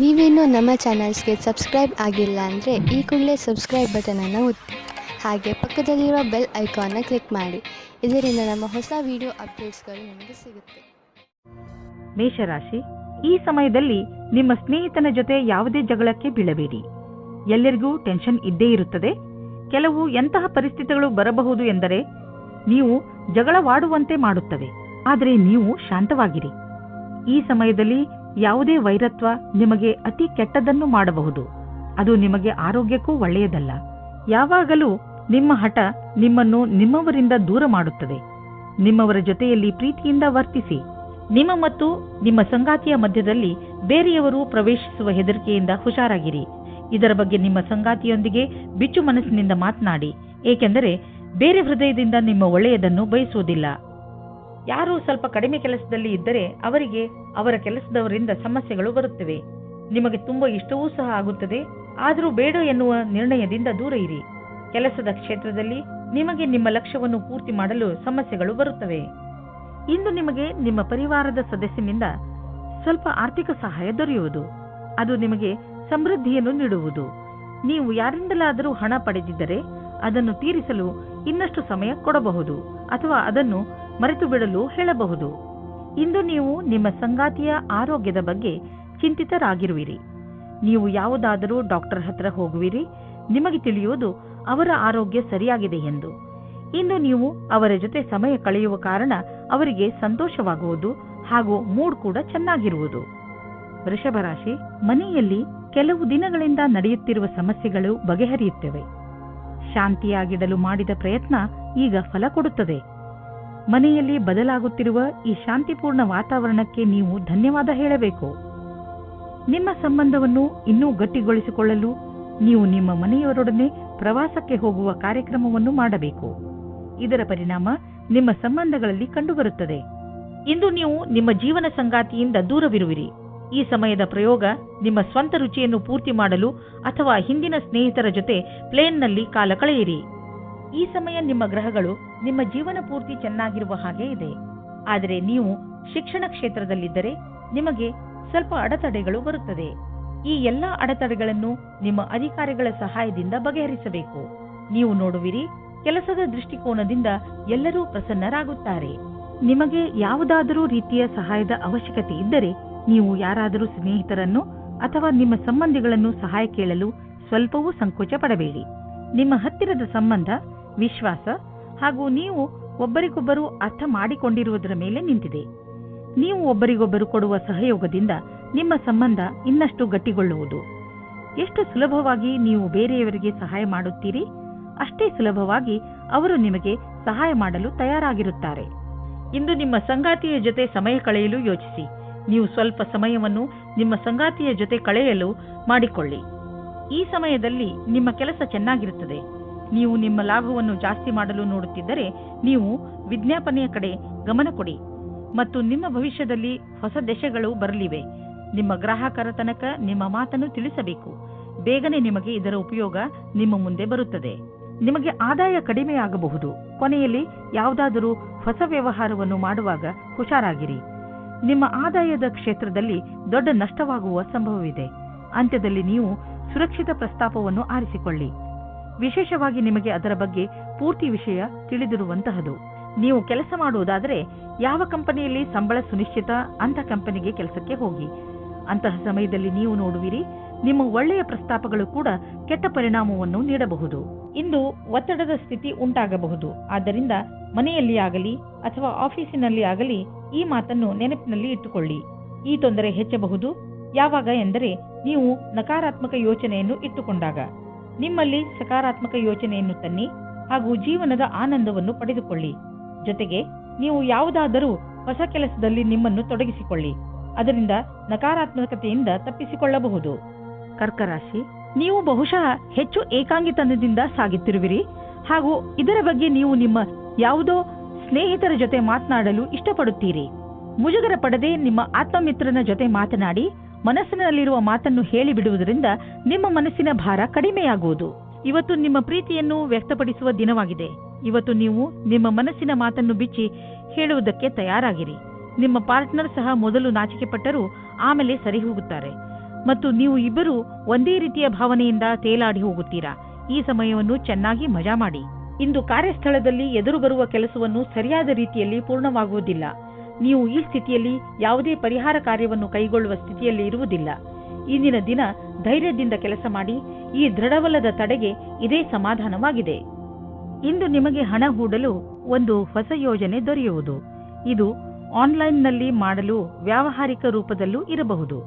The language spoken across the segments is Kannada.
ನೀವೇನೂ ನಮ್ಮ ಚಾನಲ್ಸ್ಗೆ ಸಬ್ಸ್ಕ್ರೈಬ್ ಆಗಿಲ್ಲ ಅಂದರೆ ಈ ಕೂಡಲೇ ಸಬ್ಸ್ಕ್ರೈಬ್ ಬಟನನ್ನು ಒತ್ತಿ ಹಾಗೆ ಪಕ್ಕದಲ್ಲಿರೋ ಬೆಲ್ ಐಕಾನ್ನ ಕ್ಲಿಕ್ ಮಾಡಿ. ಇದರಿಂದ ನಮ್ಮ ಹೊಸ ವಿಡಿಯೋ ಅಪ್ಡೇಟ್ಸ್ಗಳು ನಿಮಗೆ ಸಿಗುತ್ತೆ. ಮೇಷರಾಶಿ, ಈ ಸಮಯದಲ್ಲಿ ನಿಮ್ಮ ಸ್ನೇಹಿತನ ಜೊತೆ ಯಾವುದೇ ಜಗಳಕ್ಕೆ ಬೀಳಬೇಡಿ. ಎಲ್ಲರಿಗೂ ಟೆನ್ಷನ್ ಇದ್ದೇ ಇರುತ್ತದೆ. ಕೆಲವು ಎಂತಹ ಪರಿಸ್ಥಿತಿಗಳು ಬರಬಹುದು ಎಂದರೆ ನೀವು ಜಗಳವಾಡುವಂತೆ ಮಾಡುತ್ತವೆ. ಆದರೆ ನೀವು ಶಾಂತವಾಗಿರಿ. ಈ ಸಮಯದಲ್ಲಿ ಯಾವುದೇ ವೈರತ್ವ ನಿಮಗೆ ಅತಿ ಕೆಟ್ಟದನ್ನು ಮಾಡಬಹುದು. ಅದು ನಿಮಗೆ ಆರೋಗ್ಯಕ್ಕೂ ಒಳ್ಳೆಯದಲ್ಲ. ಯಾವಾಗಲೂ ನಿಮ್ಮ ಹಠ ನಿಮ್ಮನ್ನು ನಿಮ್ಮವರಿಂದ ದೂರ ಮಾಡುತ್ತದೆ. ನಿಮ್ಮವರ ಜೊತೆಯಲ್ಲಿ ಪ್ರೀತಿಯಿಂದ ವರ್ತಿಸಿ. ನಿಮ್ಮ ಮತ್ತು ನಿಮ್ಮ ಸಂಗಾತಿಯ ಮಧ್ಯದಲ್ಲಿ ಬೇರೆಯವರು ಪ್ರವೇಶಿಸುವ ಹೆದರಿಕೆಯಿಂದ ಹುಷಾರಾಗಿರಿ. ಇದರ ಬಗ್ಗೆ ನಿಮ್ಮ ಸಂಗಾತಿಯೊಂದಿಗೆ ಬಿಚ್ಚು ಮನಸ್ಸಿನಿಂದ ಮಾತನಾಡಿ, ಏಕೆಂದರೆ ಬೇರೆ ಹೃದಯದಿಂದ ನಿಮ್ಮ ಒಳ್ಳೆಯದನ್ನು ಬಯಸುವುದಿಲ್ಲ. ಯಾರು ಸ್ವಲ್ಪ ಕಡಿಮೆ ಕೆಲಸದಲ್ಲಿ ಇದ್ದರೆ ಅವರಿಗೆ ಅವರ ಕೆಲಸದವರಿಂದ ಸಮಸ್ಯೆಗಳು ಬರುತ್ತವೆ. ನಿಮಗೆ ತುಂಬಾ ಇಷ್ಟವೂ ಸಹ ಆಗುತ್ತದೆ. ಆದರೂ ಬೇಡ ಎನ್ನುವ ನಿರ್ಣಯದಿಂದ ದೂರ ಇರಿ. ಕೆಲಸದ ಕ್ಷೇತ್ರದಲ್ಲಿ ನಿಮಗೆ ನಿಮ್ಮ ಲಕ್ಷ್ಯವನ್ನು ಪೂರ್ತಿ ಮಾಡಲು ಸಮಸ್ಯೆಗಳು ಬರುತ್ತವೆ. ಇಂದು ನಿಮಗೆ ನಿಮ್ಮ ಪರಿವಾರದ ಸದಸ್ಯನಿಂದ ಸ್ವಲ್ಪ ಆರ್ಥಿಕ ಸಹಾಯ ದೊರೆಯುವುದು. ಅದು ನಿಮಗೆ ಸಮೃದ್ಧಿಯನ್ನು ನೀಡುವುದು. ನೀವು ಯಾರಿಂದಲಾದರೂ ಹಣ ಪಡೆದಿದ್ದರೆ ಅದನ್ನು ತೀರಿಸಲು ಇನ್ನಷ್ಟು ಸಮಯ ಕೊಡಬಹುದು ಅಥವಾ ಅದನ್ನು ಮರೆತು ಬಿಡಲು ಹೇಳಬಹುದು. ಇಂದು ನೀವು ನಿಮ್ಮ ಸಂಗಾತಿಯ ಆರೋಗ್ಯದ ಬಗ್ಗೆ ಚಿಂತಿತರಾಗಿರುವಿರಿ. ನೀವು ಯಾವುದಾದರೂ ಡಾಕ್ಟರ್ ಹತ್ರ ಹೋಗುವಿರಿ. ನಿಮಗೆ ತಿಳಿಯುವುದು ಅವರ ಆರೋಗ್ಯ ಸರಿಯಾಗಿದೆ ಎಂದು. ಇಂದು ನೀವು ಅವರ ಜೊತೆ ಸಮಯ ಕಳೆಯುವ ಕಾರಣ ಅವರಿಗೆ ಸಂತೋಷವಾಗುವುದು ಹಾಗೂ ಮೂಡ್ ಕೂಡ ಚೆನ್ನಾಗಿರುವುದು. ವೃಷಭ ರಾಶಿ, ಮನೆಯಲ್ಲಿ ಕೆಲವು ದಿನಗಳಿಂದ ನಡೆಯುತ್ತಿರುವ ಸಮಸ್ಯೆಗಳು ಬಗೆಹರಿಯುತ್ತವೆ. ಶಾಂತಿಯಾಗಿಡಲು ಮಾಡಿದ ಪ್ರಯತ್ನ ಈಗ ಫಲ ಕೊಡುತ್ತದೆ. ಮನೆಯಲ್ಲಿ ಬದಲಾಗುತ್ತಿರುವ ಈ ಶಾಂತಿಪೂರ್ಣ ವಾತಾವರಣಕ್ಕೆ ನೀವು ಧನ್ಯವಾದ ಹೇಳಬೇಕು. ನಿಮ್ಮ ಸಂಬಂಧವನ್ನು ಇನ್ನೂ ಗಟ್ಟಿಗೊಳಿಸಿಕೊಳ್ಳಲು ನೀವು ನಿಮ್ಮ ಮನೆಯವರೊಡನೆ ಪ್ರವಾಸಕ್ಕೆ ಹೋಗುವ ಕಾರ್ಯಕ್ರಮವನ್ನು ಮಾಡಬೇಕು. ಇದರ ಪರಿಣಾಮ ನಿಮ್ಮ ಸಂಬಂಧಗಳಲ್ಲಿ ಕಂಡುಬರುತ್ತದೆ. ಇಂದು ನೀವು ನಿಮ್ಮ ಜೀವನ ಸಂಗಾತಿಯಿಂದ ದೂರವಿರುವಿರಿ. ಈ ಸಮಯದ ಪ್ರಯೋಗ ನಿಮ್ಮ ಸ್ವಂತ ರುಚಿಯನ್ನು ಪೂರ್ತಿ ಮಾಡಲು ಅಥವಾ ಹಿಂದಿನ ಸ್ನೇಹಿತರ ಜೊತೆ ಪ್ಲೇನ್ನಲ್ಲಿ ಕಾಲ ಕಳೆಯಿರಿ. ಈ ಸಮಯ ನಿಮ್ಮ ಗ್ರಹಗಳು ನಿಮ್ಮ ಜೀವನ ಪೂರ್ತಿ ಚೆನ್ನಾಗಿರುವ ಹಾಗೆ ಇದೆ. ಆದರೆ ನೀವು ಶಿಕ್ಷಣ ಕ್ಷೇತ್ರದಲ್ಲಿದ್ದರೆ ನಿಮಗೆ ಸ್ವಲ್ಪ ಅಡೆತಡೆಗಳು ಬರುತ್ತದೆ. ಈ ಎಲ್ಲಾ ಅಡೆತಡೆಗಳನ್ನು ನಿಮ್ಮ ಅಧಿಕಾರಿಗಳ ಸಹಾಯದಿಂದ ಬಗೆಹರಿಸಬೇಕು. ನೀವು ನೋಡುವಿರಿ, ಕೆಲಸದ ದೃಷ್ಟಿಕೋನದಿಂದ ಎಲ್ಲರೂ ಪ್ರಸನ್ನರಾಗುತ್ತಾರೆ. ನಿಮಗೆ ಯಾವುದಾದರೂ ರೀತಿಯ ಸಹಾಯದ ಅವಶ್ಯಕತೆ ಇದ್ದರೆ ನೀವು ಯಾರಾದರೂ ಸ್ನೇಹಿತರನ್ನು ಅಥವಾ ನಿಮ್ಮ ಸಂಬಂಧಿಗಳನ್ನು ಸಹಾಯ ಕೇಳಲು ಸ್ವಲ್ಪವೂ ಸಂಕೋಚ ಪಡಬೇಡಿ. ನಿಮ್ಮ ಹತ್ತಿರದ ಸಂಬಂಧ, ವಿಶ್ವಾಸ ಹಾಗೂ ನೀವು ಒಬ್ಬರಿಗೊಬ್ಬರು ಅರ್ಥ ಮಾಡಿಕೊಂಡಿರುವುದರ ಮೇಲೆ ನಿಂತಿದೆ. ನೀವು ಒಬ್ಬರಿಗೊಬ್ಬರು ಕೊಡುವ ಸಹಯೋಗದಿಂದ ನಿಮ್ಮ ಸಂಬಂಧ ಇನ್ನಷ್ಟು ಗಟ್ಟಿಗೊಳ್ಳುವುದು. ಎಷ್ಟು ಸುಲಭವಾಗಿ ನೀವು ಬೇರೆಯವರಿಗೆ ಸಹಾಯ ಮಾಡುತ್ತೀರಿ, ಅಷ್ಟೇ ಸುಲಭವಾಗಿ ಅವರು ನಿಮಗೆ ಸಹಾಯ ಮಾಡಲು ತಯಾರಾಗಿರುತ್ತಾರೆ. ಇಂದು ನಿಮ್ಮ ಸಂಗಾತಿಯ ಜೊತೆ ಸಮಯ ಕಳೆಯಲು ಯೋಚಿಸಿ. ನೀವು ಸ್ವಲ್ಪ ಸಮಯವನ್ನು ನಿಮ್ಮ ಸಂಗಾತಿಯ ಜೊತೆ ಕಳೆಯಲು ಮಾಡಿಕೊಳ್ಳಿ. ಈ ಸಮಯದಲ್ಲಿ ನಿಮ್ಮ ಕೆಲಸ ಚೆನ್ನಾಗಿರುತ್ತದೆ. ನೀವು ನಿಮ್ಮ ಲಾಭವನ್ನು ಜಾಸ್ತಿ ಮಾಡಲು ನೋಡುತ್ತಿದ್ದರೆ ನೀವು ವಿಜ್ಞಾಪನೆಯ ಕಡೆ ಗಮನ ಕೊಡಿ ಮತ್ತು ನಿಮ್ಮ ಭವಿಷ್ಯದಲ್ಲಿ ಹೊಸ ದಶೆಗಳು ಬರಲಿವೆ. ನಿಮ್ಮ ಗ್ರಾಹಕರ ತನಕ ನಿಮ್ಮ ಮಾತನ್ನು ತಿಳಿಸಬೇಕು. ಬೇಗನೆ ನಿಮಗೆ ಇದರ ಉಪಯೋಗ ನಿಮ್ಮ ಮುಂದೆ ಬರುತ್ತದೆ. ನಿಮಗೆ ಆದಾಯ ಕಡಿಮೆಯಾಗಬಹುದು. ಕೊನೆಯಲ್ಲಿ ಯಾವುದಾದರೂ ಹೊಸ ವ್ಯವಹಾರವನ್ನು ಮಾಡುವಾಗ ಹುಷಾರಾಗಿರಿ. ನಿಮ್ಮ ಆದಾಯದ ಕ್ಷೇತ್ರದಲ್ಲಿ ದೊಡ್ಡ ನಷ್ಟವಾಗುವ ಸಂಭವವಿದೆ. ಅಂತ್ಯದಲ್ಲಿ ನೀವು ಸುರಕ್ಷಿತ ಪ್ರಸ್ತಾಪವನ್ನು ಆರಿಸಿಕೊಳ್ಳಿ. ವಿಶೇಷವಾಗಿ ನಿಮಗೆ ಅದರ ಬಗ್ಗೆ ಪೂರ್ತಿ ವಿಷಯ ತಿಳಿದಿರುವಂತಹದು. ನೀವು ಕೆಲಸ ಮಾಡುವುದಾದರೆ ಯಾವ ಕಂಪನಿಯಲ್ಲಿ ಸಂಬಳ ಸುನಿಶ್ಚಿತ ಅಂತ ಕಂಪನಿಗೆ ಕೆಲಸಕ್ಕೆ ಹೋಗಿ. ಅಂತಹ ಸಮಯದಲ್ಲಿ ನೀವು ನೋಡುವಿರಿ, ನಿಮ್ಮ ಒಳ್ಳೆಯ ಪ್ರಸ್ತಾಪಗಳು ಕೂಡ ಕೆಟ್ಟ ಪರಿಣಾಮವನ್ನು ನೀಡಬಹುದು. ಇಂದು ಒತ್ತಡದ ಸ್ಥಿತಿ ಉಂಟಾಗಬಹುದು. ಆದ್ದರಿಂದ ಮನೆಯಲ್ಲಿ ಆಗಲಿ ಅಥವಾ ಆಫೀಸಿನಲ್ಲಿ ಆಗಲಿ ಈ ಮಾತನ್ನು ನೆನಪಿನಲ್ಲಿ ಇಟ್ಟುಕೊಳ್ಳಿ. ಈ ತೊಂದರೆ ಹೆಚ್ಚಬಹುದು. ಯಾವಾಗ ಎಂದರೆ ನೀವು ನಕಾರಾತ್ಮಕ ಯೋಚನೆಯನ್ನು ಇಟ್ಟುಕೊಂಡಾಗ. ನಿಮ್ಮಲ್ಲಿ ಸಕಾರಾತ್ಮಕ ಯೋಚನೆಯನ್ನು ತನ್ನಿ ಹಾಗೂ ಜೀವನದ ಆನಂದವನ್ನು ಪಡೆದುಕೊಳ್ಳಿ. ಜೊತೆಗೆ ನೀವು ಯಾವುದಾದರೂ ಹೊಸ ಕೆಲಸದಲ್ಲಿ ನಿಮ್ಮನ್ನು ತೊಡಗಿಸಿಕೊಳ್ಳಿ. ಅದರಿಂದ ನಕಾರಾತ್ಮಕತೆಯಿಂದ ತಪ್ಪಿಸಿಕೊಳ್ಳಬಹುದು. ಕರ್ಕರಾಶಿ, ನೀವು ಬಹುಶಃ ಹೆಚ್ಚು ಏಕಾಂಗಿತನದಿಂದ ಸಾಗುತ್ತಿರುವಿರಿ ಹಾಗೂ ಇದರ ಬಗ್ಗೆ ನೀವು ನಿಮ್ಮ ಯಾವುದೋ ಸ್ನೇಹಿತರ ಜೊತೆ ಮಾತನಾಡಲು ಇಷ್ಟಪಡುತ್ತೀರಿ. ಮುಜುಗರ ಪಡದೆ ನಿಮ್ಮ ಆತ್ಮಮಿತ್ರನ ಜೊತೆ ಮಾತನಾಡಿ ಮನಸ್ಸಿನಲ್ಲಿರುವ ಮಾತನ್ನು ಹೇಳಿಬಿಡುವುದರಿಂದ ನಿಮ್ಮ ಮನಸ್ಸಿನ ಭಾರ ಕಡಿಮೆಯಾಗುವುದು. ಇವತ್ತು ನಿಮ್ಮ ಪ್ರೀತಿಯನ್ನು ವ್ಯಕ್ತಪಡಿಸುವ ದಿನವಾಗಿದೆ. ಇವತ್ತು ನೀವು ನಿಮ್ಮ ಮನಸ್ಸಿನ ಮಾತನ್ನು ಬಿಚ್ಚಿ ಹೇಳುವುದಕ್ಕೆ ತಯಾರಾಗಿರಿ. ನಿಮ್ಮ ಪಾರ್ಟ್ನರ್ ಸಹ ಮೊದಲು ನಾಚಿಕೆ ಪಟ್ಟರೂ ಆಮೇಲೆ ಸರಿ ಹೋಗುತ್ತಾರೆ. ಮತ್ತು ನೀವು ಇಬ್ಬರು ಒಂದೇ ರೀತಿಯ ಭಾವನೆಯಿಂದ ತೇಲಾಡಿ ಹೋಗುತ್ತೀರಾ. ಈ ಸಮಯವನ್ನು ಚೆನ್ನಾಗಿ ಮಜಾ ಮಾಡಿ. ಇಂದು ಕಾರ್ಯಸ್ಥಳದಲ್ಲಿ ಎದುರು ಬರುವ ಕೆಲಸವನ್ನು ಸರಿಯಾದ ರೀತಿಯಲ್ಲಿ ಪೂರ್ಣವಾಗುವುದಿಲ್ಲ. ನೀವು ಈ ಸ್ಥಿತಿಯಲ್ಲಿ ಯಾವುದೇ ಪರಿಹಾರ ಕಾರ್ಯವನ್ನು ಕೈಗೊಳ್ಳುವ ಸ್ಥಿತಿಯಲ್ಲಿ ಇರುವುದಿಲ್ಲ. ಇಂದಿನ ದಿನ ಧೈರ್ಯದಿಂದ ಕೆಲಸ ಮಾಡಿ. ಈ ದೃಢವಲ್ಲದ ತಡೆಗೆ ಇದೇ ಸಮಾಧಾನವಾಗಿದೆ. ಇಂದು ನಿಮಗೆ ಹಣ ಹೂಡಲು ಒಂದು ಹೊಸ ಯೋಜನೆ ದೊರೆಯುವುದು. ಇದು ಆನ್ಲೈನ್ನಲ್ಲಿ ಮಾಡಲು ವ್ಯಾವಹಾರಿಕ ರೂಪದಲ್ಲೂ ಇರಬಹುದು.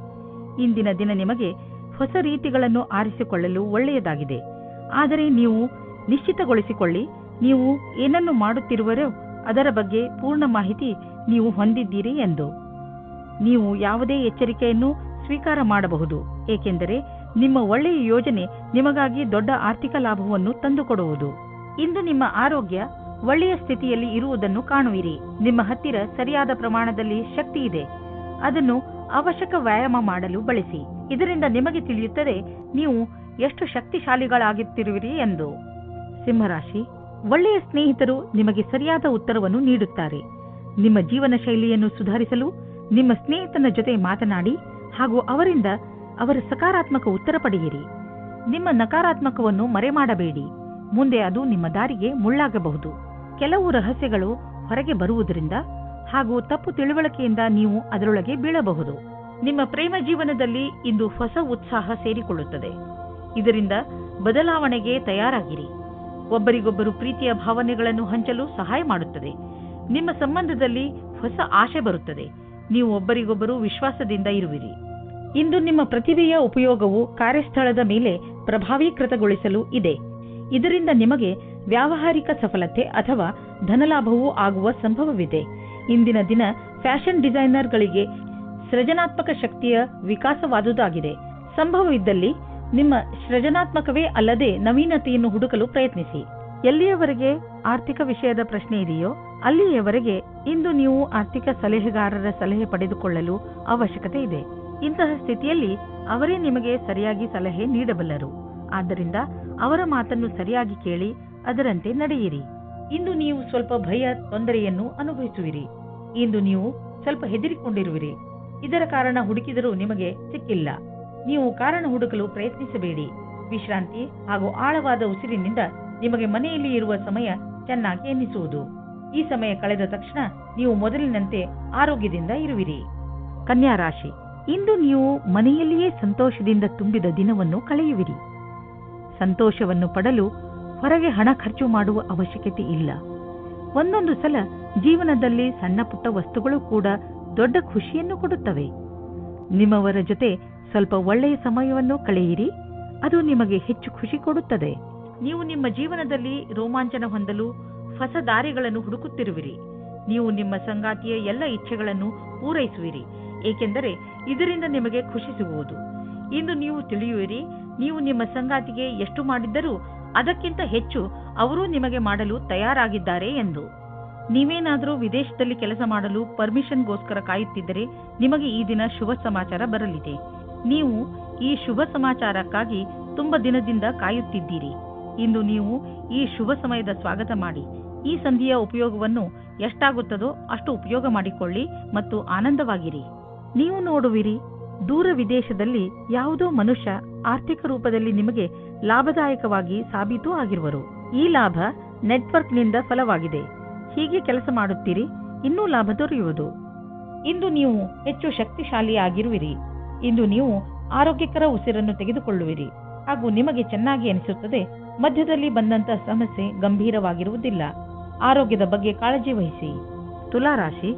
ಇಂದಿನ ದಿನ ನಿಮಗೆ ಹೊಸ ರೀತಿಗಳನ್ನು ಆರಿಸಿಕೊಳ್ಳಲು ಒಳ್ಳೆಯದಾಗಿದೆ. ಆದರೆ ನೀವು ನಿಶ್ಚಿತಗೊಳಿಸಿಕೊಳ್ಳಿ, ನೀವು ಏನನ್ನು ಮಾಡುತ್ತಿರುವರೋ ಅದರ ಬಗ್ಗೆ ಪೂರ್ಣ ಮಾಹಿತಿ ನೀವು ಹೊಂದಿದ್ದೀರಿ ಎಂದು. ನೀವು ಯಾವುದೇ ಎಚ್ಚರಿಕೆಯನ್ನು ಸ್ವೀಕಾರ ಮಾಡಬಹುದು, ಏಕೆಂದರೆ ನಿಮ್ಮ ಒಳ್ಳೆಯ ಯೋಜನೆ ನಿಮಗಾಗಿ ದೊಡ್ಡ ಆರ್ಥಿಕ ಲಾಭವನ್ನು ತಂದುಕೊಡುವುದು. ಇಂದು ನಿಮ್ಮ ಆರೋಗ್ಯ ಒಳ್ಳೆಯ ಸ್ಥಿತಿಯಲ್ಲಿ ಇರುವುದನ್ನು ಕಾಣುವಿರಿ. ನಿಮ್ಮ ಹತ್ತಿರ ಸರಿಯಾದ ಪ್ರಮಾಣದಲ್ಲಿ ಶಕ್ತಿ ಇದೆ. ಅದನ್ನು ಅವಶ್ಯಕ ವ್ಯಾಯಾಮ ಮಾಡಲು ಬಳಸಿ. ಇದರಿಂದ ನಿಮಗೆ ತಿಳಿಯುತ್ತದೆ ನೀವು ಎಷ್ಟು ಶಕ್ತಿಶಾಲಿಗಳಾಗುತ್ತಿರುವಿರಿ ಎಂದು. ಸಿಂಹರಾಶಿ, ಒಳ್ಳೆಯ ಸ್ನೇಹಿತರು ನಿಮಗೆ ಸರಿಯಾದ ಉತ್ತರವನ್ನು ನೀಡುತ್ತಾರೆ. ನಿಮ್ಮ ಜೀವನ ಶೈಲಿಯನ್ನು ಸುಧಾರಿಸಲು ನಿಮ್ಮ ಸ್ನೇಹಿತನ ಜೊತೆ ಮಾತನಾಡಿ ಹಾಗೂ ಅವರಿಂದ ಅವರ ಸಕಾರಾತ್ಮಕ ಉತ್ತರ ಪಡೆಯಿರಿ. ನಿಮ್ಮ ನಕಾರಾತ್ಮಕವನ್ನು ಮರೆಮಾಡಬೇಡಿ. ಮುಂದೆ ಅದು ನಿಮ್ಮ ದಾರಿಗೆ ಮುಳ್ಳಾಗಬಹುದು. ಕೆಲವು ರಹಸ್ಯಗಳು ಹೊರಗೆ ಬರುವುದರಿಂದ ಹಾಗೂ ತಪ್ಪು ತಿಳುವಳಿಕೆಯಿಂದ ನೀವು ಅದರೊಳಗೆ ಬೀಳಬಹುದು. ನಿಮ್ಮ ಪ್ರೇಮ ಜೀವನದಲ್ಲಿ ಇಂದು ಹೊಸ ಉತ್ಸಾಹ ಸೇರಿಕೊಳ್ಳುತ್ತದೆ. ಇದರಿಂದ ಬದಲಾವಣೆಗೆ ತಯಾರಾಗಿರಿ. ಒಬ್ಬರಿಗೊಬ್ಬರು ಪ್ರೀತಿಯ ಭಾವನೆಗಳನ್ನು ಹಂಚಲು ಸಹಾಯ ಮಾಡುತ್ತದೆ. ನಿಮ್ಮ ಸಂಬಂಧದಲ್ಲಿ ಹೊಸ ಆಶೆ ಬರುತ್ತದೆ. ನೀವು ಒಬ್ಬರಿಗೊಬ್ಬರು ವಿಶ್ವಾಸದಿಂದ ಇರುವಿರಿ. ಇಂದು ನಿಮ್ಮ ಪ್ರತಿಭೆಯ ಉಪಯೋಗವು ಕಾರ್ಯಸ್ಥಳದ ಮೇಲೆ ಪ್ರಭಾವೀಕೃತಗೊಳಿಸಲು ಇದೆ. ಇದರಿಂದ ನಿಮಗೆ ವ್ಯಾವಹಾರಿಕ ಸಫಲತೆ ಅಥವಾ ಧನಲಾಭವೂ ಆಗುವ ಸಂಭವವಿದೆ. ಇಂದಿನ ದಿನ ಫ್ಯಾಷನ್ ಡಿಸೈನರ್ಗಳಿಗೆ ಸೃಜನಾತ್ಮಕ ಶಕ್ತಿಯ ವಿಕಾಸವಾದುದಾಗಿದೆ. ಸಂಭವವಿದ್ದಲ್ಲಿ ನಿಮ್ಮ ಸೃಜನಾತ್ಮಕವೇ ಅಲ್ಲದೆ ನವೀನತೆಯನ್ನು ಹುಡುಕಲು ಪ್ರಯತ್ನಿಸಿ. ಎಲ್ಲಿಯವರೆಗೆ ಆರ್ಥಿಕ ವಿಷಯದ ಪ್ರಶ್ನೆ ಇದೆಯೋ ಅಲ್ಲಿಯವರೆಗೆ ಇಂದು ನೀವು ಆರ್ಥಿಕ ಸಲಹೆಗಾರರ ಸಲಹೆ ಪಡೆದುಕೊಳ್ಳಲು ಅವಶ್ಯಕತೆ ಇದೆ. ಇಂತಹ ಸ್ಥಿತಿಯಲ್ಲಿ ಅವರೇ ನಿಮಗೆ ಸರಿಯಾಗಿ ಸಲಹೆ ನೀಡಬಲ್ಲರು. ಆದ್ದರಿಂದ ಅವರ ಮಾತನ್ನು ಸರಿಯಾಗಿ ಕೇಳಿ ಅದರಂತೆ ನಡೆಯಿರಿ. ಇಂದು ನೀವು ಸ್ವಲ್ಪ ಭಯ, ತೊಂದರೆಯನ್ನು ಅನುಭವಿಸುವಿರಿ. ಇಂದು ನೀವು ಸ್ವಲ್ಪ ಹೆದರಿಕೊಂಡಿರುವಿರಿ. ಇದರ ಕಾರಣ ಹುಡುಕಿದರೂ ನಿಮಗೆ ಸಿಕ್ಕಿಲ್ಲ. ನೀವು ಕಾರಣ ಹುಡುಕಲು ಪ್ರಯತ್ನಿಸಬೇಡಿ. ವಿಶ್ರಾಂತಿ ಹಾಗೂ ಆಳವಾದ ಉಸಿರಿನಿಂದ ನಿಮಗೆ ಮನೆಯಲ್ಲಿ ಇರುವ ಸಮಯ ಚೆನ್ನಾಗಿ ಎನ್ನಿಸುವುದು. ಈ ಸಮಯ ಕಳೆದ ತಕ್ಷಣ ನೀವು ಮೊದಲಿನಂತೆ ಆರೋಗ್ಯದಿಂದ ಇರುವಿರಿ. ಕನ್ಯಾ ರಾಶಿ, ಇಂದು ನೀವು ಮನೆಯಲ್ಲಿಯೇ ಸಂತೋಷದಿಂದ ತುಂಬಿದ ದಿನವನ್ನು ಕಳೆಯುವಿರಿ. ಸಂತೋಷವನ್ನು ಪಡಲು ಹೊರಗೆ ಹಣ ಖರ್ಚು ಮಾಡುವ ಅವಶ್ಯಕತೆ ಇಲ್ಲ. ಒಂದೊಂದು ಸಲ ಜೀವನದಲ್ಲಿ ಸಣ್ಣ ಪುಟ್ಟ ವಸ್ತುಗಳು ಕೂಡ ದೊಡ್ಡ ಖುಷಿಯನ್ನು ಕೊಡುತ್ತವೆ. ನಿಮ್ಮವರ ಜೊತೆ ಸ್ವಲ್ಪ ಒಳ್ಳೆಯ ಸಮಯವನ್ನು ಕಳೆಯಿರಿ. ಅದು ನಿಮಗೆ ಹೆಚ್ಚು ಖುಷಿ ಕೊಡುತ್ತದೆ. ನೀವು ನಿಮ್ಮ ಜೀವನದಲ್ಲಿ ರೋಮಾಂಚನ ಹೊಂದಲು ಹೊಸ ದಾರಿಗಳನ್ನು ಹುಡುಕುತ್ತಿರುವಿರಿ. ನೀವು ನಿಮ್ಮ ಸಂಗಾತಿಯ ಎಲ್ಲ ಇಚ್ಛೆಗಳನ್ನು ಪೂರೈಸುವಿರಿ, ಏಕೆಂದರೆ ಇದರಿಂದ ನಿಮಗೆ ಖುಷಿ ಸಿಗುವುದು. ಇಂದು ನೀವು ತಿಳಿಯುವಿರಿ, ನೀವು ನಿಮ್ಮ ಸಂಗಾತಿಗೆ ಎಷ್ಟು ಮಾಡಿದ್ದರೂ ಅದಕ್ಕಿಂತ ಹೆಚ್ಚು ಅವರೂ ನಿಮಗೆ ಮಾಡಲು ತಯಾರಾಗಿದ್ದಾರೆ ಎಂದು. ನೀವೇನಾದರೂ ವಿದೇಶದಲ್ಲಿ ಕೆಲಸ ಮಾಡಲು ಪರ್ಮಿಷನ್ಗೋಸ್ಕರ ಕಾಯುತ್ತಿದ್ದರೆ ನಿಮಗೆ ಈ ದಿನ ಶುಭ ಸಮಾಚಾರ ಬರಲಿದೆ. ನೀವು ಈ ಶುಭ ಸಮಾಚಾರಕ್ಕಾಗಿ ತುಂಬ ದಿನದಿಂದ ಕಾಯುತ್ತಿದ್ದೀರಿ. ಇಂದು ನೀವು ಈ ಶುಭ ಸಮಯದ ಸ್ವಾಗತ ಮಾಡಿ. ಈ ಸಂಧಿಯ ಉಪಯೋಗವನ್ನು ಎಷ್ಟಾಗುತ್ತದೋ ಅಷ್ಟು ಉಪಯೋಗ ಮಾಡಿಕೊಳ್ಳಿ ಮತ್ತು ಆನಂದವಾಗಿರಿ. ನೀವು ನೋಡುವಿರಿ, ದೂರ ವಿದೇಶದಲ್ಲಿ ಯಾವುದೋ ಮನುಷ್ಯ ಆರ್ಥಿಕ ರೂಪದಲ್ಲಿ ನಿಮಗೆ ಲಾಭದಾಯಕವಾಗಿ ಸಾಬೀತು ಆಗಿರುವರು. ಈ ಲಾಭ ನೆಟ್ವರ್ಕ್ನಿಂದ ಫಲವಾಗಿದೆ. ಹೀಗೆ ಕೆಲಸ ಮಾಡುತ್ತೀರಿ, ಇನ್ನೂ ಲಾಭ ದೊರೆಯುವುದು. ಇಂದು ನೀವು ಹೆಚ್ಚು ಶಕ್ತಿಶಾಲಿಯಾಗಿರುವಿರಿ. ಇಂದು ನೀವು ಆರೋಗ್ಯಕರ ಉಸಿರನ್ನು ತೆಗೆದುಕೊಳ್ಳುವಿರಿ ಹಾಗೂ ನಿಮಗೆ ಚೆನ್ನಾಗಿ ಅನಿಸುತ್ತದೆ. ಮಧ್ಯದಲ್ಲಿ ಬಂದಂತ ಸಮಸ್ಯೆ ಗಂಭೀರವಾಗಿರುವುದಿಲ್ಲ. ಆರೋಗ್ಯದ ಬಗ್ಗೆ ಕಾಳಜಿ ವಹಿಸಿ. ತುಲಾರಾಶಿ,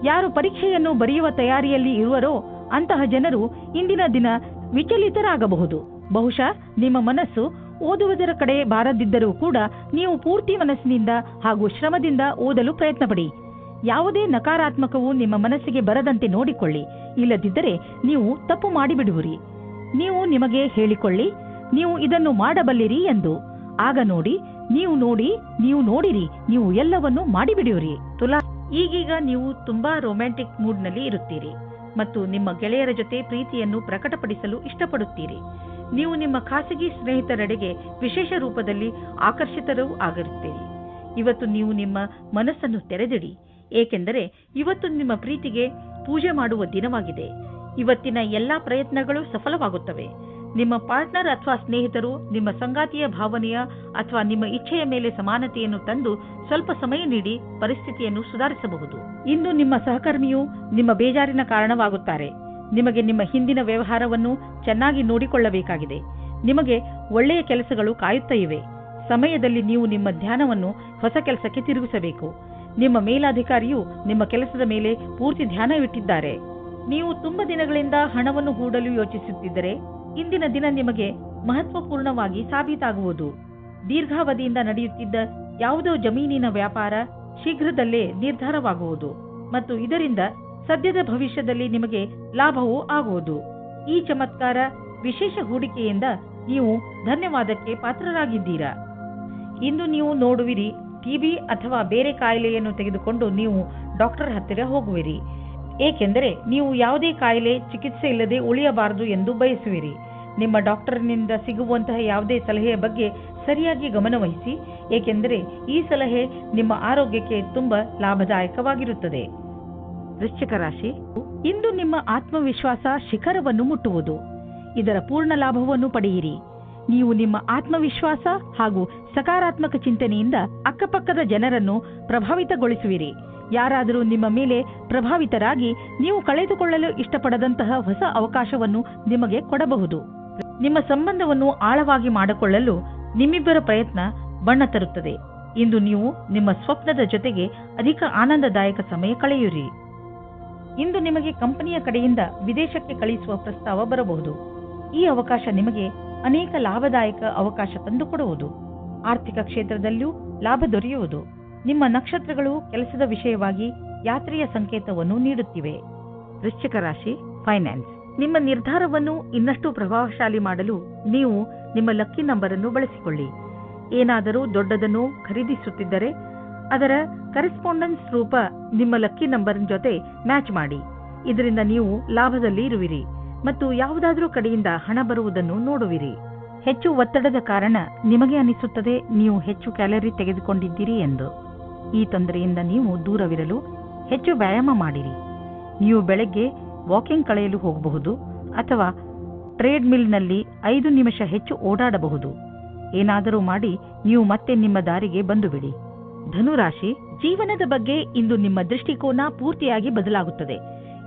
ಯಾರು ಪರೀಕ್ಷೆಯನ್ನು ಬರೆಯುವ ತಯಾರಿಯಲ್ಲಿ ಇರುವರೋ ಅಂತಹ ಜನರು ಇಂದಿನ ದಿನ ವಿಚಲಿತರಾಗಬಹುದು. ಬಹುಶಃ ನಿಮ್ಮ ಮನಸ್ಸು ಓದುವುದರ ಕಡೆ ಬಾರದಿದ್ದರೂ ಕೂಡ ನೀವು ಪೂರ್ತಿ ಮನಸ್ಸಿನಿಂದ ಹಾಗೂ ಶ್ರಮದಿಂದ ಓದಲು ಪ್ರಯತ್ನ ಪಡಿ. ಯಾವುದೇ ನಕಾರಾತ್ಮಕವು ನಿಮ್ಮ ಮನಸ್ಸಿಗೆ ಬರದಂತೆ ನೋಡಿಕೊಳ್ಳಿ. ಇಲ್ಲದಿದ್ದರೆ ನೀವು ತಪ್ಪು ಮಾಡಿಬಿಡುವಿರಿ. ನೀವು ನಿಮಗೆ ಹೇಳಿಕೊಳ್ಳಿ, ನೀವು ಇದನ್ನು ಮಾಡಬಲ್ಲಿರಿ ಎಂದು. ಆಗ ನೀವು ನೋಡಿರಿ, ನೀವು ಎಲ್ಲವನ್ನೂ ಮಾಡಿಬಿಡುವಿರಿ. ತುಲಾ, ಈಗೀಗ ನೀವು ತುಂಬಾ ರೊಮ್ಯಾಂಟಿಕ್ ಮೂಡ್ನಲ್ಲಿ ಇರುತ್ತೀರಿ ಮತ್ತು ನಿಮ್ಮ ಗೆಳೆಯರ ಜೊತೆ ಪ್ರೀತಿಯನ್ನು ಪ್ರಕಟಪಡಿಸಲು ಇಷ್ಟಪಡುತ್ತೀರಿ. ನೀವು ನಿಮ್ಮ ಖಾಸಗಿ ಸ್ನೇಹಿತರೆಡೆಗೆ ವಿಶೇಷ ರೂಪದಲ್ಲಿ ಆಕರ್ಷಿತರೂ ಆಗಿರುತ್ತೀರಿ. ಇವತ್ತು ನೀವು ನಿಮ್ಮ ಮನಸ್ಸನ್ನು ತೆರೆದಿಡಿ, ಏಕೆಂದರೆ ಇವತ್ತು ನಿಮ್ಮ ಪ್ರೀತಿಗೆ ಪೂಜೆ ಮಾಡುವ ದಿನವಾಗಿದೆ. ಇವತ್ತಿನ ಎಲ್ಲಾ ಪ್ರಯತ್ನಗಳು ಸಫಲವಾಗುತ್ತವೆ. ನಿಮ್ಮ ಪಾರ್ಟ್ನರ್ ಅಥವಾ ಸ್ನೇಹಿತರು ನಿಮ್ಮ ಸಂಗಾತಿಯ ಭಾವನೆಯ ಅಥವಾ ನಿಮ್ಮ ಇಚ್ಛೆಯ ಮೇಲೆ ಸಮಾನತೆಯನ್ನು ತಂದು ಸ್ವಲ್ಪ ಸಮಯ ನೀಡಿ ಪರಿಸ್ಥಿತಿಯನ್ನು ಸುಧಾರಿಸಬಹುದು. ಇಂದು ನಿಮ್ಮ ಸಹಕರ್ಮಿಯು ನಿಮ್ಮ ಬೇಜಾರಿನ ಕಾರಣವಾಗುತ್ತಾರೆ. ನಿಮಗೆ ನಿಮ್ಮ ಹಿಂದಿನ ವ್ಯವಹಾರವನ್ನು ಚೆನ್ನಾಗಿ ನೋಡಿಕೊಳ್ಳಬೇಕಾಗಿದೆ. ನಿಮಗೆ ಒಳ್ಳೆಯ ಕೆಲಸಗಳು ಕಾಯುತ್ತಾ ಇವೆ. ಸಮಯದಲ್ಲಿ ನೀವು ನಿಮ್ಮ ಧ್ಯಾನವನ್ನು ಹೊಸ ಕೆಲಸಕ್ಕೆ ತಿರುಗಿಸಬೇಕು. ನಿಮ್ಮ ಮೇಲಾಧಿಕಾರಿಯು ನಿಮ್ಮ ಕೆಲಸದ ಮೇಲೆ ಪೂರ್ತಿ ಧ್ಯಾನವಿಟ್ಟಿದ್ದಾರೆ. ನೀವು ತುಂಬಾ ದಿನಗಳಿಂದ ಹಣವನ್ನು ಹೂಡಲು ಯೋಚಿಸುತ್ತಿದ್ದರೆ ಇಂದಿನ ದಿನ ನಿಮಗೆ ಮಹತ್ವಪೂರ್ಣವಾಗಿ ಸಾಬೀತಾಗುವುದು. ದೀರ್ಘಾವಧಿಯಿಂದ ನಡೆಯುತ್ತಿದ್ದ ಯಾವುದೋ ಜಮೀನಿನ ವ್ಯಾಪಾರ ಶೀಘ್ರದಲ್ಲೇ ನಿರ್ಧಾರವಾಗುವುದು ಮತ್ತು ಇದರಿಂದ ಸದ್ಯದ ಭವಿಷ್ಯದಲ್ಲಿ ನಿಮಗೆ ಲಾಭವೂ ಆಗುವುದು. ಈ ಚಮತ್ಕಾರ ವಿಶೇಷ ಹೂಡಿಕೆಯಿಂದ ನೀವು ಧನ್ಯವಾದಕ್ಕೆ ಪಾತ್ರರಾಗಿದ್ದೀರಾ. ಇಂದು ನೀವು ನೋಡುವಿರಿ, ಟಿಬಿ ಅಥವಾ ಬೇರೆ ಕಾಯಿಲೆಯನ್ನು ತೆಗೆದುಕೊಂಡು ನೀವು ಡಾಕ್ಟರ್ ಹತ್ತಿರ ಹೋಗುವಿರಿ, ಏಕೆಂದರೆ ನೀವು ಯಾವುದೇ ಕಾಯಿಲೆ ಚಿಕಿತ್ಸೆ ಇಲ್ಲದೆ ಉಳಿಯಬಾರದು ಎಂದು ಬಯಸುವಿರಿ. ನಿಮ್ಮ ಡಾಕ್ಟರ್ನಿಂದ ಸಿಗುವಂತಹ ಯಾವುದೇ ಸಲಹೆಯ ಬಗ್ಗೆ ಸರಿಯಾಗಿ ಗಮನವಹಿಸಿ, ಏಕೆಂದರೆ ಈ ಸಲಹೆ ನಿಮ್ಮ ಆರೋಗ್ಯಕ್ಕೆ ತುಂಬಾ ಲಾಭದಾಯಕವಾಗಿರುತ್ತದೆ. ವೃಶ್ಚಿಕ ರಾಶಿ, ಇಂದು ನಿಮ್ಮ ಆತ್ಮವಿಶ್ವಾಸ ಶಿಖರವನ್ನು ಮುಟ್ಟುವುದು. ಇದರ ಪೂರ್ಣ ಲಾಭವನ್ನು ಪಡೆಯಿರಿ. ನೀವು ನಿಮ್ಮ ಆತ್ಮವಿಶ್ವಾಸ ಹಾಗೂ ಸಕಾರಾತ್ಮಕ ಚಿಂತನೆಯಿಂದ ಅಕ್ಕಪಕ್ಕದ ಜನರನ್ನು ಪ್ರಭಾವಿತಗೊಳಿಸುವಿರಿ. ಯಾರಾದರೂ ನಿಮ್ಮ ಮೇಲೆ ಪ್ರಭಾವಿತರಾಗಿ ನೀವು ಕಳೆದುಕೊಳ್ಳಲು ಇಷ್ಟಪಡದಂತಹ ಹೊಸ ಅವಕಾಶವನ್ನು ನಿಮಗೆ ಕೊಡಬಹುದು. ನಿಮ್ಮ ಸಂಬಂಧವನ್ನು ಆಳವಾಗಿ ಮಾಡಿಕೊಳ್ಳಲು ನಿಮ್ಮಿಬ್ಬರ ಪ್ರಯತ್ನ ಬಣ್ಣ ತರುತ್ತದೆ. ಇಂದು ನೀವು ನಿಮ್ಮ ಸ್ವಪ್ನದ ಜೊತೆಗೆ ಅಧಿಕ ಆನಂದದಾಯಕ ಸಮಯ ಕಳೆಯುವಿರಿ. ಇಂದು ನಿಮಗೆ ಕಂಪನಿಯ ಕಡೆಯಿಂದ ವಿದೇಶಕ್ಕೆ ಕಳಿಸುವ ಪ್ರಸ್ತಾವ ಬರಬಹುದು. ಈ ಅವಕಾಶ ನಿಮಗೆ ಅನೇಕ ಲಾಭದಾಯಕ ಅವಕಾಶ ತಂದುಕೊಡುವುದು. ಆರ್ಥಿಕ ಕ್ಷೇತ್ರದಲ್ಲೂ ಲಾಭ ದೊರೆಯುವುದು. ನಿಮ್ಮ ನಕ್ಷತ್ರಗಳು ಕೆಲಸದ ವಿಷಯವಾಗಿ ಯಾತ್ರೆಯ ಸಂಕೇತವನ್ನು ನೀಡುತ್ತಿವೆ. ವೃಶ್ಚಿಕ ರಾಶಿ, ಫೈನಾನ್ಸ್. ನಿಮ್ಮ ನಿರ್ಧಾರವನ್ನು ಇನ್ನಷ್ಟು ಪ್ರಭಾವಶಾಲಿ ಮಾಡಲು ನೀವು ನಿಮ್ಮ ಲಕ್ಕಿ ನಂಬರ್ ಅನ್ನು ಬಳಸಿಕೊಳ್ಳಿ. ಏನಾದರೂ ದೊಡ್ಡದನ್ನು ಖರೀದಿಸುತ್ತಿದ್ದರೆ ಅದರ ಕರೆಸ್ಪಾಂಡೆನ್ಸ್ ರೂಪ ನಿಮ್ಮ ಲಕ್ಕಿ ನಂಬರ್ ಜೊತೆ ಮ್ಯಾಚ್ ಮಾಡಿ. ಇದರಿಂದ ನೀವು ಲಾಭದಲ್ಲಿ ಇರುವಿರಿ ಮತ್ತು ಯಾವುದಾದರೂ ಕಡೆಯಿಂದ ಹಣ ಬರುವುದನ್ನು ನೋಡುವಿರಿ. ಹೆಚ್ಚು ಒತ್ತಡದ ಕಾರಣ ನಿಮಗೆ ಅನಿಸುತ್ತದೆ ನೀವು ಹೆಚ್ಚು ಕ್ಯಾಲರಿ ತೆಗೆದುಕೊಂಡಿದ್ದೀರಿ ಎಂದು. ಈ ತೊಂದರೆಯಿಂದ ನೀವು ದೂರವಿರಲು ಹೆಚ್ಚು ವ್ಯಾಯಾಮ ಮಾಡಿರಿ. ನೀವು ಬೆಳಗ್ಗೆ ವಾಕಿಂಗ್ ಕಳೆಯಲು ಹೋಗಬಹುದು ಅಥವಾ ಟ್ರೇಡ್ ಮಿಲ್ನಲ್ಲಿ 5 ನಿಮಿಷ ಹೆಚ್ಚು ಓಡಾಡಬಹುದು. ಏನಾದರೂ ಮಾಡಿ ನೀವು ಮತ್ತೆ ನಿಮ್ಮ ದಾರಿಗೆ ಬಂದು ಬಿಡಿ. ಧನುರಾಶಿ, ಜೀವನದ ಬಗ್ಗೆ ಇಂದು ನಿಮ್ಮ ದೃಷ್ಟಿಕೋನ ಪೂರ್ತಿಯಾಗಿ ಬದಲಾಗುತ್ತದೆ.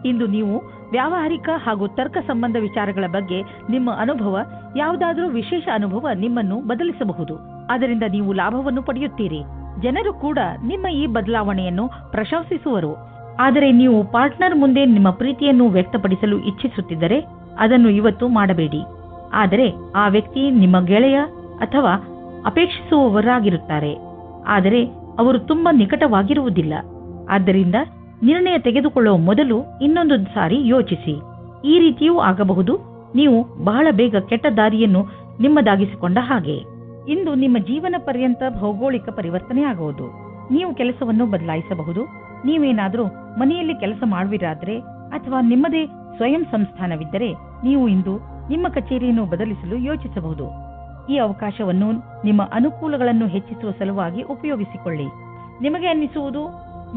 ಇಂದು ನೀವು ವ್ಯಾವಹಾರಿಕ ಹಾಗೂ ತರ್ಕ ಸಂಬಂಧ ವಿಚಾರಗಳ ಬಗ್ಗೆ ನಿಮ್ಮ ಅನುಭವ, ಯಾವುದಾದರೂ ವಿಶೇಷ ಅನುಭವ ನಿಮ್ಮನ್ನು ಬದಲಿಸಬಹುದು. ಅದರಿಂದ ನೀವು ಲಾಭವನ್ನು ಪಡೆಯುತ್ತೀರಿ. ಜನರು ಕೂಡ ನಿಮ್ಮ ಈ ಬದಲಾವಣೆಯನ್ನು ಪ್ರಶಂಸಿಸುವರು. ಆದರೆ ನೀವು ಪಾರ್ಟ್ನರ್ ಮುಂದೆ ನಿಮ್ಮ ಪ್ರೀತಿಯನ್ನು ವ್ಯಕ್ತಪಡಿಸಲು ಇಚ್ಛಿಸುತ್ತಿದ್ದರೆ ಅದನ್ನು ಇವತ್ತು ಮಾಡಬೇಡಿ. ಆದರೆ ಆ ವ್ಯಕ್ತಿ ನಿಮ್ಮ ಗೆಳೆಯ ಅಥವಾ ಅಪೇಕ್ಷಿಸುವವರಾಗಿರುತ್ತಾರೆ. ಆದರೆ ಅವರು ತುಂಬಾ ನಿಕಟವಾಗಿರುವುದಿಲ್ಲ. ಆದ್ದರಿಂದ ನಿರ್ಣಯ ತೆಗೆದುಕೊಳ್ಳುವ ಮೊದಲು ಇನ್ನೊಂದು ಸಾರಿ ಯೋಚಿಸಿ. ಈ ರೀತಿಯೂ ಆಗಬಹುದು, ನೀವು ಬಹಳ ಬೇಗ ಕೆಟ್ಟ ದಾರಿಯನ್ನು ನಿಮ್ಮದಾಗಿಸಿಕೊಂಡ ಹಾಗೆ. ಇಂದು ನಿಮ್ಮ ಜೀವನ ಪರ್ಯಂತ ಭೌಗೋಳಿಕ ಪರಿವರ್ತನೆ ಆಗುವುದು. ನೀವು ಕೆಲಸವನ್ನು ಬದಲಾಯಿಸಬಹುದು. ನೀವೇನಾದರೂ ಮನೆಯಲ್ಲಿ ಕೆಲಸ ಮಾಡುವಿರಾದ್ರೆ ಅಥವಾ ನಿಮ್ಮದೇ ಸ್ವಯಂ ಸಂಸ್ಥಾನವಿದ್ದರೆ ನೀವು ಇಂದು ನಿಮ್ಮ ಕಚೇರಿಯನ್ನು ಬದಲಿಸಲು ಯೋಚಿಸಬಹುದು. ಈ ಅವಕಾಶವನ್ನು ನಿಮ್ಮ ಅನುಕೂಲಗಳನ್ನು ಹೆಚ್ಚಿಸುವ ಸಲುವಾಗಿ ಉಪಯೋಗಿಸಿಕೊಳ್ಳಿ. ನಿಮಗೆ ಅನ್ನಿಸುವುದು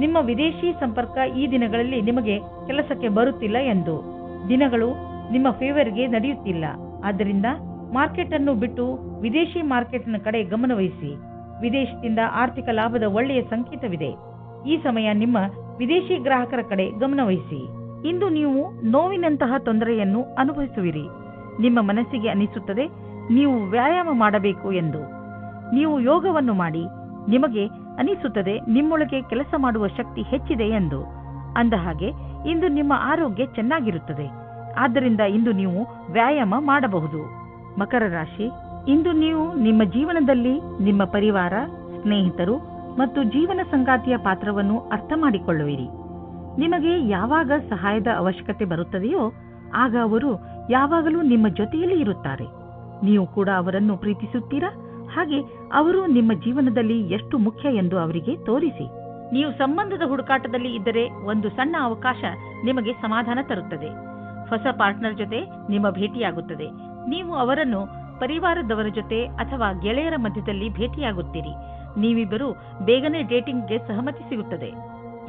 ನಿಮ್ಮ ವಿದೇಶಿ ಸಂಪರ್ಕ ಈ ದಿನಗಳಲ್ಲಿ ನಿಮಗೆ ಕೆಲಸಕ್ಕೆ ಬರುತ್ತಿಲ್ಲ ಎಂದು. ದಿನಗಳು ನಿಮ್ಮ ಫೇವರ್ಗೆ ನಡೆಯುತ್ತಿಲ್ಲ. ಆದ್ದರಿಂದ ಮಾರ್ಕೆಟ್ ಅನ್ನು ಬಿಟ್ಟು ವಿದೇಶಿ ಮಾರ್ಕೆಟ್ನ ಕಡೆ ಗಮನವಹಿಸಿ. ವಿದೇಶದಿಂದ ಆರ್ಥಿಕ ಲಾಭದ ಒಳ್ಳೆಯ ಸಂಕೇತವಿದೆ. ಈ ಸಮಯ ನಿಮ್ಮ ವಿದೇಶಿ ಗ್ರಾಹಕರ ಕಡೆ ಗಮನವಹಿಸಿ. ಇಂದು ನೀವು ನೋವಿನಂತಹ ತೊಂದರೆಯನ್ನು ಅನುಭವಿಸುವಿರಿ. ನಿಮ್ಮ ಮನಸ್ಸಿಗೆ ಅನಿಸುತ್ತದೆ ನೀವು ವ್ಯಾಯಾಮ ಮಾಡಬೇಕು ಎಂದು. ನೀವು ಯೋಗವನ್ನು ಮಾಡಿ. ನಿಮಗೆ ಅನಿಸುತ್ತದೆ ನಿಮ್ಮೊಳಗೆ ಕೆಲಸ ಮಾಡುವ ಶಕ್ತಿ ಹೆಚ್ಚಿದೆ ಎಂದು. ಅಂದ ಹಾಗೆ ಇಂದು ನಿಮ್ಮ ಆರೋಗ್ಯ ಚೆನ್ನಾಗಿರುತ್ತದೆ. ಆದ್ದರಿಂದ ಇಂದು ನೀವು ವ್ಯಾಯಾಮ ಮಾಡಬಹುದು. ಮಕರ ರಾಶಿ, ಇಂದು ನೀವು ನಿಮ್ಮ ಜೀವನದಲ್ಲಿ ನಿಮ್ಮ ಪರಿವಾರ, ಸ್ನೇಹಿತರು ಮತ್ತು ಜೀವನ ಸಂಗಾತಿಯ ಪಾತ್ರವನ್ನು ಅರ್ಥ ಮಾಡಿಕೊಳ್ಳುವಿರಿ. ನಿಮಗೆ ಯಾವಾಗ ಸಹಾಯದ ಅವಶ್ಯಕತೆ ಬರುತ್ತದೆಯೋ ಆಗ ಅವರು ಯಾವಾಗಲೂ ನಿಮ್ಮ ಜೊತೆಯಲ್ಲಿ ಇರುತ್ತಾರೆ. ನೀವು ಕೂಡ ಅವರನ್ನು ಪ್ರೀತಿಸುತ್ತೀರಾ? ಹಾಗೆ ಅವರು ನಿಮ್ಮ ಜೀವನದಲ್ಲಿ ಎಷ್ಟು ಮುಖ್ಯ ಎಂದು ಅವರಿಗೆ ತೋರಿಸಿ. ನೀವು ಸಂಬಂಧದ ಹುಡುಕಾಟದಲ್ಲಿ ಇದ್ದರೆ ಒಂದು ಸಣ್ಣ ಅವಕಾಶ ನಿಮಗೆ ಸಮಾಧಾನ ತರುತ್ತದೆ. ಹೊಸ ಪಾರ್ಟ್ನರ್ ಜೊತೆ ನಿಮ್ಮ ಭೇಟಿಯಾಗುತ್ತದೆ. ನೀವು ಅವರನ್ನು ಪರಿವಾರದವರ ಜೊತೆ ಅಥವಾ ಗೆಳೆಯರ ಮಧ್ಯದಲ್ಲಿ ಭೇಟಿಯಾಗುತ್ತೀರಿ. ನೀವಿಬ್ಬರು ಬೇಗನೆ ಡೇಟಿಂಗ್ಗೆ ಸಹಮತಿ ಸಿಗುತ್ತದೆ.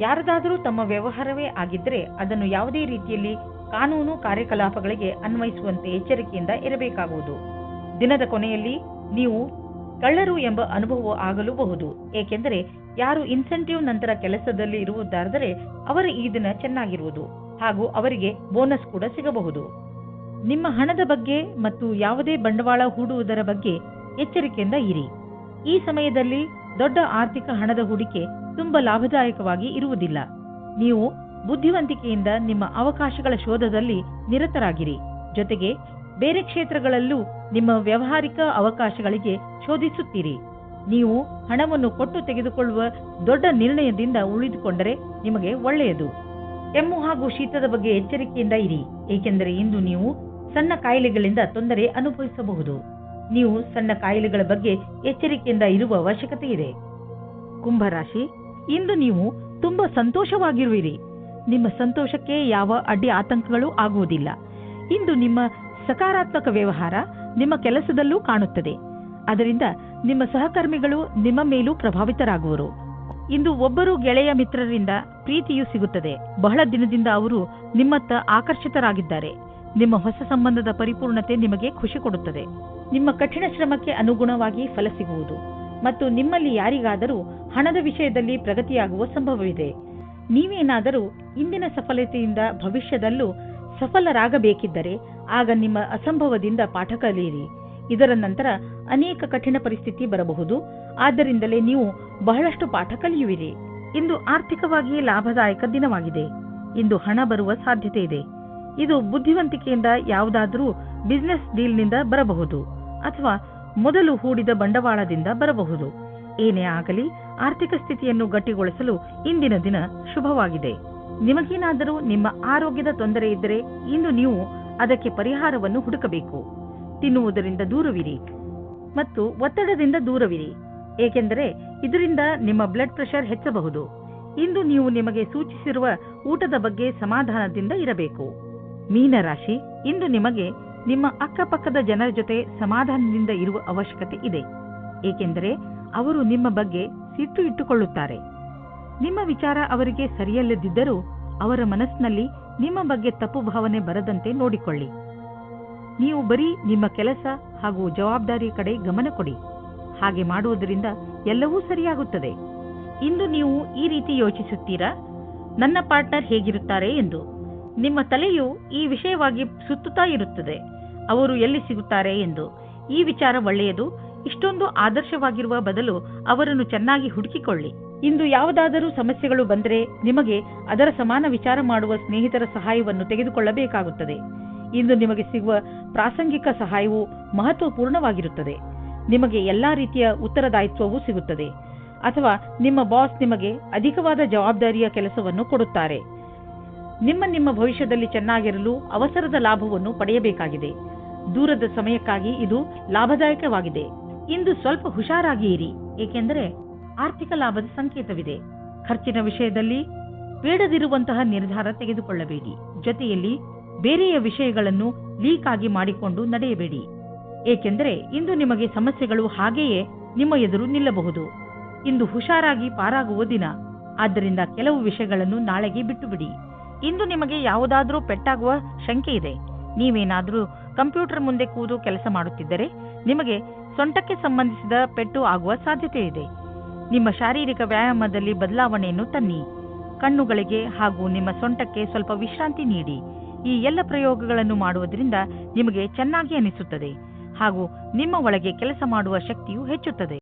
ಯಾರದಾದರೂ ತಮ್ಮ ವ್ಯವಹಾರವೇ ಆಗಿದ್ದರೆ ಅದನ್ನು ಯಾವುದೇ ರೀತಿಯಲ್ಲಿ ಕಾನೂನು ಕಾರ್ಯಕಲಾಪಗಳಿಗೆ ಅನ್ವಯಿಸುವಂತೆ ಎಚ್ಚರಿಕೆಯಿಂದ ಇರಬೇಕಾಗುವುದು. ದಿನದ ಕೊನೆಯಲ್ಲಿ ನೀವು ಕಳ್ಳರು ಎಂಬ ಅನುಭವ ಆಗಲೂಬಹುದು. ಏಕೆಂದರೆ ಯಾರು ಇನ್ಸೆಂಟಿವ್ ನಂತರ ಕೆಲಸದಲ್ಲಿ ಇರುವುದಾದರೆ ಅವರ ಈ ದಿನ ಚೆನ್ನಾಗಿರುವುದು ಹಾಗೂ ಅವರಿಗೆ ಬೋನಸ್ ಕೂಡ ಸಿಗಬಹುದು. ನಿಮ್ಮ ಹಣದ ಬಗ್ಗೆ ಮತ್ತು ಯಾವುದೇ ಬಂಡವಾಳ ಹೂಡುವುದರ ಬಗ್ಗೆ ಎಚ್ಚರಿಕೆಯಿಂದ ಇರಿ. ಈ ಸಮಯದಲ್ಲಿ ದೊಡ್ಡ ಆರ್ಥಿಕ ಹಣದ ಹೂಡಿಕೆ ತುಂಬಾ ಲಾಭದಾಯಕವಾಗಿ ಇರುವುದಿಲ್ಲ. ನೀವು ಬುದ್ಧಿವಂತಿಕೆಯಿಂದ ನಿಮ್ಮ ಅವಕಾಶಗಳ ಶೋಧದಲ್ಲಿ ನಿರತರಾಗಿರಿ. ಜೊತೆಗೆ ಬೇರೆ ಕ್ಷೇತ್ರಗಳಲ್ಲೂ ನಿಮ್ಮ ವ್ಯಾವಹಾರಿಕ ಅವಕಾಶಗಳಿಗೆ ಶೋಧಿಸುತ್ತೀರಿ. ನೀವು ಹಣವನ್ನು ಕೊಟ್ಟು ತೆಗೆದುಕೊಳ್ಳುವ ದೊಡ್ಡ ನಿರ್ಣಯದಿಂದ ಉಳಿದುಕೊಂಡರೆ ನಿಮಗೆ ಒಳ್ಳೆಯದು. ಕೆಮ್ಮು ಹಾಗೂ ಶೀತದ ಬಗ್ಗೆ ಎಚ್ಚರಿಕೆಯಿಂದ ಇರಿ, ಏಕೆಂದರೆ ಇಂದು ನೀವು ಸಣ್ಣ ಕಾಯಿಲೆಗಳಿಂದ ತೊಂದರೆ ಅನುಭವಿಸಬಹುದು. ನೀವು ಸಣ್ಣ ಕಾಯಿಲೆಗಳ ಬಗ್ಗೆ ಎಚ್ಚರಿಕೆಯಿಂದ ಇರುವ ಅವಶ್ಯಕತೆ ಇದೆ. ಕುಂಭರಾಶಿ, ಇಂದು ನೀವು ತುಂಬಾ ಸಂತೋಷವಾಗಿರುವಿರಿ. ನಿಮ್ಮ ಸಂತೋಷಕ್ಕೆ ಯಾವ ಅಡ್ಡಿ ಆತಂಕಗಳು ಆಗುವುದಿಲ್ಲ. ಇಂದು ನಿಮ್ಮ ಸಕಾರಾತ್ಮಕ ವ್ಯವಹಾರ ನಿಮ್ಮ ಕೆಲಸದಲ್ಲೂ ಕಾಣುತ್ತದೆ. ಅದರಿಂದ ನಿಮ್ಮ ಸಹಕರ್ಮಿಗಳು ನಿಮ್ಮ ಮೇಲೂ ಪ್ರಭಾವಿತರಾಗುವರು. ಇಂದು ಒಬ್ಬರು ಗೆಳೆಯ ಮಿತ್ರರಿಂದ ಪ್ರೀತಿಯೂ ಸಿಗುತ್ತದೆ. ಬಹಳ ದಿನದಿಂದ ಅವರು ನಿಮ್ಮತ್ತ ಆಕರ್ಷಿತರಾಗಿದ್ದಾರೆ. ನಿಮ್ಮ ಹೊಸ ಸಂಬಂಧದ ಪರಿಪೂರ್ಣತೆ ನಿಮಗೆ ಖುಷಿ ಕೊಡುತ್ತದೆ. ನಿಮ್ಮ ಕಠಿಣ ಶ್ರಮಕ್ಕೆ ಅನುಗುಣವಾಗಿ ಫಲ ಸಿಗುವುದು ಮತ್ತು ನಿಮ್ಮಲ್ಲಿ ಯಾರಿಗಾದರೂ ಹಣದ ವಿಷಯದಲ್ಲಿ ಪ್ರಗತಿಯಾಗುವ ಸಂಭವವಿದೆ. ನೀವೇನಾದರೂ ಇಂದಿನ ಸಫಲತೆಯಿಂದ ಭವಿಷ್ಯದಲ್ಲೂ ಸಫಲರಾಗಬೇಕಿದ್ದರೆ ಆಗ ನಿಮ್ಮ ಅಸಂಭವದಿಂದ ಪಾಠ ಕಲಿಯಿರಿ. ಇದರ ನಂತರ ಅನೇಕ ಕಠಿಣ ಪರಿಸ್ಥಿತಿ ಬರಬಹುದು. ಆದ್ದರಿಂದಲೇ ನೀವು ಬಹಳಷ್ಟು ಪಾಠ ಕಲಿಯುವಿರಿ. ಇಂದು ಆರ್ಥಿಕವಾಗಿ ಲಾಭದಾಯಕ ದಿನವಾಗಿದೆ. ಇಂದು ಹಣ ಬರುವ ಸಾಧ್ಯತೆ ಇದೆ. ಇದು ಬುದ್ಧಿವಂತಿಕೆಯಿಂದ ಯಾವುದಾದರೂ ಬಿಸಿನೆಸ್ ಡೀಲ್ನಿಂದ ಬರಬಹುದು ಅಥವಾ ಮೊದಲು ಹೂಡಿದ ಬಂಡವಾಳದಿಂದ ಬರಬಹುದು. ಏನೇ ಆಗಲಿ, ಆರ್ಥಿಕ ಸ್ಥಿತಿಯನ್ನು ಗಟ್ಟಿಗೊಳಿಸಲು ಇಂದಿನ ದಿನ ಶುಭವಾಗಿದೆ. ನಿಮಗೇನಾದರೂ ನಿಮ್ಮ ಆರೋಗ್ಯದ ತೊಂದರೆ ಇದ್ದರೆ ಇಂದು ನೀವು ಅದಕ್ಕೆ ಪರಿಹಾರವನ್ನು ಹುಡುಕಬೇಕು. ತಿನ್ನುವುದರಿಂದ ದೂರವಿರಿ ಮತ್ತು ಒತ್ತಡದಿಂದ ದೂರವಿರಿ, ಏಕೆಂದರೆ ಇದರಿಂದ ನಿಮ್ಮ ಬ್ಲಡ್ ಪ್ರೆಷರ್ ಹೆಚ್ಚಬಹುದು. ಇಂದು ನೀವು ನಿಮಗೆ ಸೂಚಿಸಿರುವ ಊಟದ ಬಗ್ಗೆ ಸಮಾಧಾನದಿಂದ ಇರಬೇಕು. ಮೀನರಾಶಿ, ಇಂದು ನಿಮಗೆ ನಿಮ್ಮ ಅಕ್ಕಪಕ್ಕದ ಜನರ ಜೊತೆ ಸಮಾಧಾನದಿಂದ ಇರುವ ಅವಶ್ಯಕತೆ ಇದೆ, ಏಕೆಂದರೆ ಅವರು ನಿಮ್ಮ ಬಗ್ಗೆ ಸಿಟ್ಟು ಇಟ್ಟುಕೊಳ್ಳುತ್ತಾರೆ. ನಿಮ್ಮ ವಿಚಾರ ಅವರಿಗೆ ಸರಿಯಲ್ಲದಿದ್ದರೂ ಅವರ ಮನಸ್ಸಿನಲ್ಲಿ ನಿಮ್ಮ ಬಗ್ಗೆ ತಪ್ಪು ಭಾವನೆ ಬರದಂತೆ ನೋಡಿಕೊಳ್ಳಿ. ನೀವು ಬರೀ ನಿಮ್ಮ ಕೆಲಸ ಹಾಗೂ ಜವಾಬ್ದಾರಿಯ ಕಡೆ ಗಮನ ಕೊಡಿ. ಹಾಗೆ ಮಾಡುವುದರಿಂದ ಎಲ್ಲವೂ ಸರಿಯಾಗುತ್ತದೆ. ಇಂದು ನೀವು ಈ ರೀತಿ ಯೋಚಿಸುತ್ತೀರಾ, ನನ್ನ ಪಾರ್ಟ್ನರ್ ಹೇಗಿರುತ್ತಾರೆ ಎಂದು. ನಿಮ್ಮ ತಲೆಯು ಈ ವಿಷಯವಾಗಿ ಸುತ್ತುತ್ತಾ ಇರುತ್ತದೆ, ಅವರು ಎಲ್ಲಿ ಸಿಗುತ್ತಾರೆ ಎಂದು. ಈ ವಿಚಾರ ಒಳ್ಳೆಯದು. ಇಷ್ಟೊಂದು ಆದರ್ಶವಾಗಿರುವ ಬದಲು ಅವರನ್ನು ಚೆನ್ನಾಗಿ ಹುಡುಕಿಕೊಳ್ಳಿ. ಇಂದು ಯಾವುದಾದರೂ ಸಮಸ್ಯೆಗಳು ಬಂದರೆ ನಿಮಗೆ ಅದರ ಸಮಾನ ವಿಚಾರ ಮಾಡುವ ಸ್ನೇಹಿತರ ಸಹಾಯವನ್ನು ತೆಗೆದುಕೊಳ್ಳಬೇಕಾಗುತ್ತದೆ. ಇಂದು ನಿಮಗೆ ಸಿಗುವ ಪ್ರಾಸಂಗಿಕ ಸಹಾಯವು ಮಹತ್ವಪೂರ್ಣವಾಗಿರುತ್ತದೆ. ನಿಮಗೆ ಎಲ್ಲಾ ರೀತಿಯ ಉತ್ತರದಾಯಿತ್ವವೂ ಸಿಗುತ್ತದೆ, ಅಥವಾ ನಿಮ್ಮ ಬಾಸ್ ನಿಮಗೆ ಅಧಿಕವಾದ ಜವಾಬ್ದಾರಿಯ ಕೆಲಸವನ್ನು ಕೊಡುತ್ತಾರೆ. ನಿಮ್ಮ ಭವಿಷ್ಯದಲ್ಲಿ ಚೆನ್ನಾಗಿರಲು ಅವಸರದ ಲಾಭವನ್ನು ಪಡೆಯಬೇಕಾಗಿದೆ. ದೂರದ ಸಮಯಕ್ಕಾಗಿ ಇದು ಲಾಭದಾಯಕವಾಗಿದೆ. ಇಂದು ಸ್ವಲ್ಪ ಹುಷಾರಾಗಿ ಇರಿ, ಏಕೆಂದರೆ ಆರ್ಥಿಕ ಲಾಭದ ಸಂಕೇತವಿದೆ. ಖರ್ಚಿನ ವಿಷಯದಲ್ಲಿ ಬೇಡದಿರುವಂತಹ ನಿರ್ಧಾರ ತೆಗೆದುಕೊಳ್ಳಬೇಡಿ. ಜೊತೆಯಲ್ಲಿ ಬೇರೆಯ ವಿಷಯಗಳನ್ನು ಲೀಕ್ ಆಗಿ ಮಾಡಿಕೊಂಡು ನಡೆಯಬೇಡಿ, ಏಕೆಂದರೆ ಇಂದು ನಿಮಗೆ ಸಮಸ್ಯೆಗಳು ಹಾಗೆಯೇ ನಿಮ್ಮ ಎದುರು ನಿಲ್ಲಬಹುದು. ಇಂದು ಹುಷಾರಾಗಿ ಪಾರಾಗುವ ದಿನ, ಆದ್ದರಿಂದ ಕೆಲವು ವಿಷಯಗಳನ್ನು ನಾಳೆಗೆ ಬಿಟ್ಟುಬಿಡಿ. ಇಂದು ನಿಮಗೆ ಯಾವುದಾದರೂ ಪೆಟ್ಟಾಗುವ ಶಂಕೆ ಇದೆ. ನೀವೇನಾದರೂ ಕಂಪ್ಯೂಟರ್ ಮುಂದೆ ಕೂತು ಕೆಲಸ ಮಾಡುತ್ತಿದ್ದರೆ ನಿಮಗೆ ಸೊಂಟಕ್ಕೆ ಸಂಬಂಧಿಸಿದ ಪೆಟ್ಟು ಆಗುವ ಸಾಧ್ಯತೆ ಇದೆ. ನಿಮ್ಮ ಶಾರೀರಿಕ ವ್ಯಾಯಾಮದಲ್ಲಿ ಬದಲಾವಣೆಯನ್ನು ತನ್ನಿ. ಕಣ್ಣುಗಳಿಗೆ ಹಾಗೂ ನಿಮ್ಮ ಸೊಂಟಕ್ಕೆ ಸ್ವಲ್ಪ ವಿಶ್ರಾಂತಿ ನೀಡಿ. ಈ ಎಲ್ಲ ಪ್ರಯೋಗಗಳನ್ನು ಮಾಡುವುದರಿಂದ ನಿಮಗೆ ಚೆನ್ನಾಗಿ ಅನಿಸುತ್ತದೆ ಹಾಗೂ ನಿಮ್ಮ ಒಳಗೆ ಕೆಲಸ ಮಾಡುವ ಶಕ್ತಿಯು ಹೆಚ್ಚುತ್ತದೆ.